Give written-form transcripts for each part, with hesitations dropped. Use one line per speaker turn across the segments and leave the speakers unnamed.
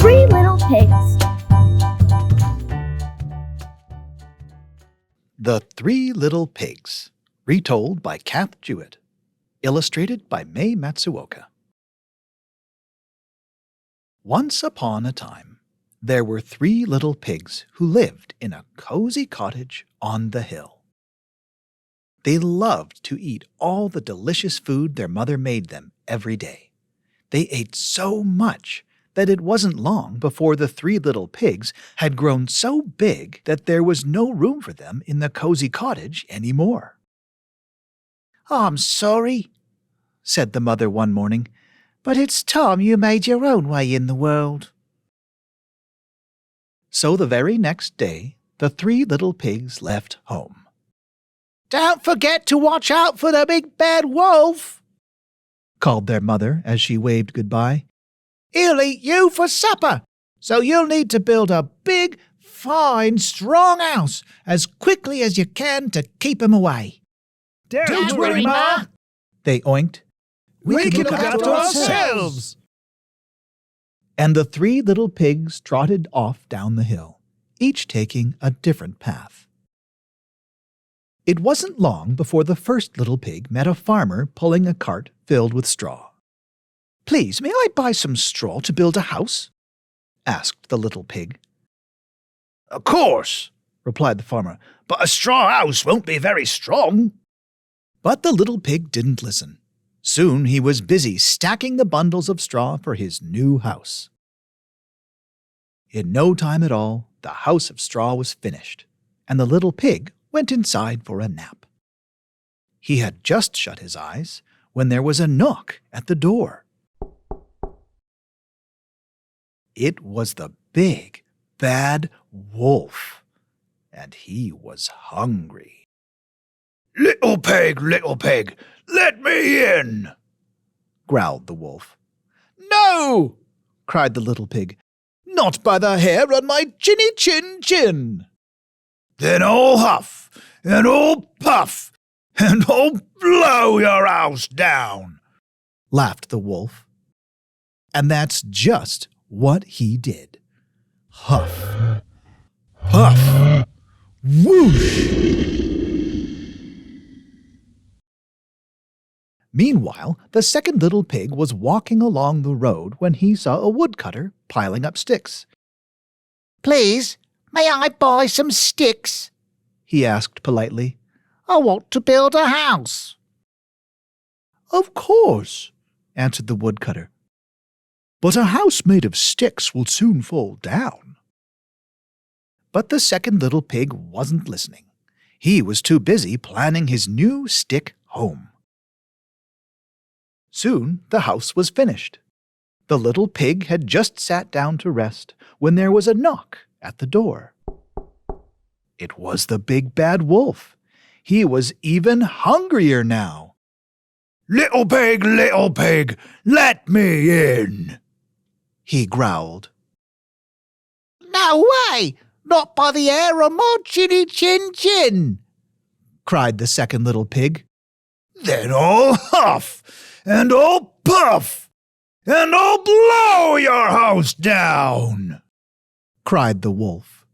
Three Little Pigs.
The Three Little Pigs, retold by Kath Jewitt, illustrated by May Matsuoka. Once upon a time, there were three little pigs who lived in a cozy cottage on the hill. They loved to eat all the delicious food their mother made them every day. They ate so much that it wasn't long before the three little pigs had grown so big that there was no room for them in the cozy cottage any more.
"I'm sorry," said the mother one morning, "but it's time you made your own way in the world."
So the very next day, the three little pigs left home.
"Don't forget to watch out for the big bad wolf,"
called their mother as she waved goodbye.
"He'll eat you for supper, so you'll need to build a big, fine, strong house as quickly as you can to keep him away."
Don't worry, Ma.
They oinked.
We can look after ourselves.
And the three little pigs trotted off down the hill, each taking a different path. It wasn't long before the first little pig met a farmer pulling a cart filled with straw. "Please, may I buy some straw to build a house?" asked the little pig.
"Of course," replied the farmer, "but a straw house won't be very strong."
But the little pig didn't listen. Soon he was busy stacking the bundles of straw for his new house. In no time at all, the house of straw was finished, and the little pig went inside for a nap. He had just shut his eyes when there was a knock at the door. It was the big, bad wolf, and he was hungry.
Little pig, let me in," growled the wolf.
"No!" cried the little pig. "Not by the hair on my chinny chin chin."
"Then I'll huff, and I'll puff, and I'll blow your house down,"
laughed the wolf. And that's just what he did. Huff, puff, whoosh. Meanwhile, the second little pig was walking along the road when he saw a woodcutter piling up sticks.
"Please, may I buy some sticks?"
he asked politely.
"I want to build a house."
"Of course," answered the woodcutter. "But a house made of sticks will soon fall down." But the second little pig wasn't listening. He was too busy planning his new stick home. Soon the house was finished. The little pig had just sat down to rest when there was a knock at the door. It was the big bad wolf. He was even hungrier now.
Little pig, let me in," he growled.
"No way! Not by the hair on my chinny chin chin!"
cried the second little pig.
"Then I'll huff, and I'll puff, and I'll blow your house down,"
cried the wolf.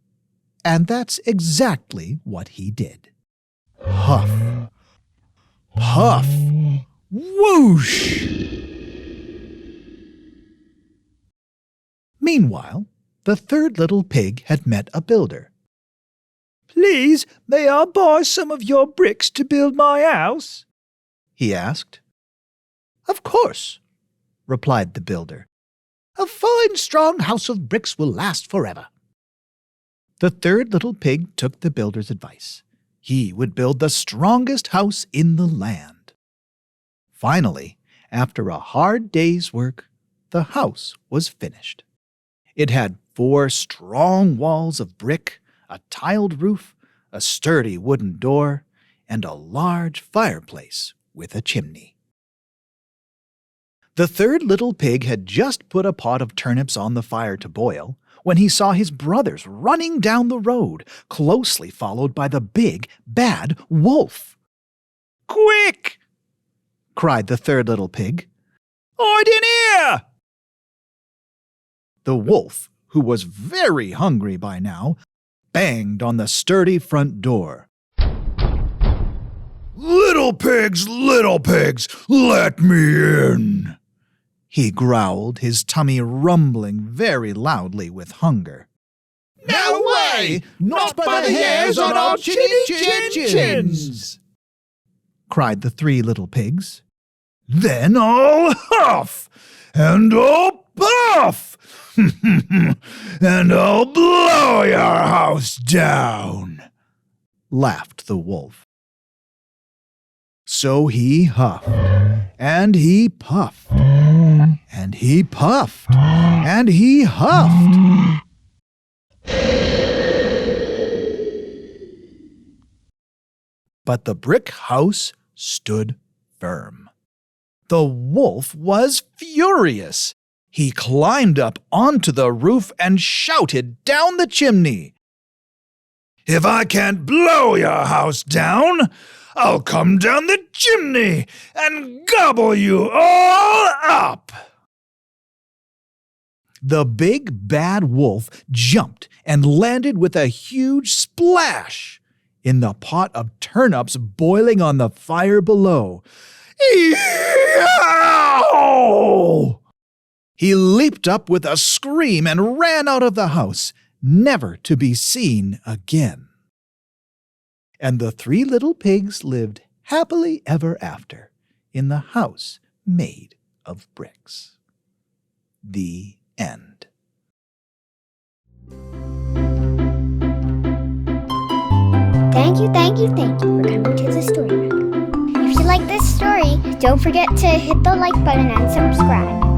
And that's exactly what he did. Huff, puff, whoosh! Meanwhile, the third little pig had met a builder.
Please, may I buy some of your bricks to build my house?"
he asked. "Of course," replied the builder.
"A fine, strong house of bricks will last forever."
The third little pig took the builder's advice. He would build the strongest house in the land. Finally, after a hard day's work, the house was finished. It had 4 strong walls of brick, a tiled roof, a sturdy wooden door, and a large fireplace with a chimney. The third little pig had just put a pot of turnips on the fire to boil when he saw his brothers running down the road, closely followed by the big, bad wolf.
"Quick!"
cried the third little pig.
"Hide in here!"
The wolf, who was very hungry by now, banged on the sturdy front door.
Little pigs, let me in,
He growled, his tummy rumbling very loudly with hunger.
No way! Not by the hairs on our chins!
Cried the 3 little pigs.
Then I'll huff, and I'll puff, and I'll blow your house down,
Laughed the wolf. So he huffed, and he puffed, and he puffed, and he huffed. But the brick house stood firm. The wolf was furious. He climbed up onto the roof and shouted down the chimney.
If I can't blow your house down, I'll come down the chimney and gobble you all up.
The big bad wolf jumped and landed with a huge splash in the pot of turnips boiling on the fire below.
Yow!
He leaped up with a scream and ran out of the house, never to be seen again. And the 3 little pigs lived happily ever after in the house made of bricks. The end.
Thank you for coming to the story room. If you like this story, don't forget to hit the like button and subscribe.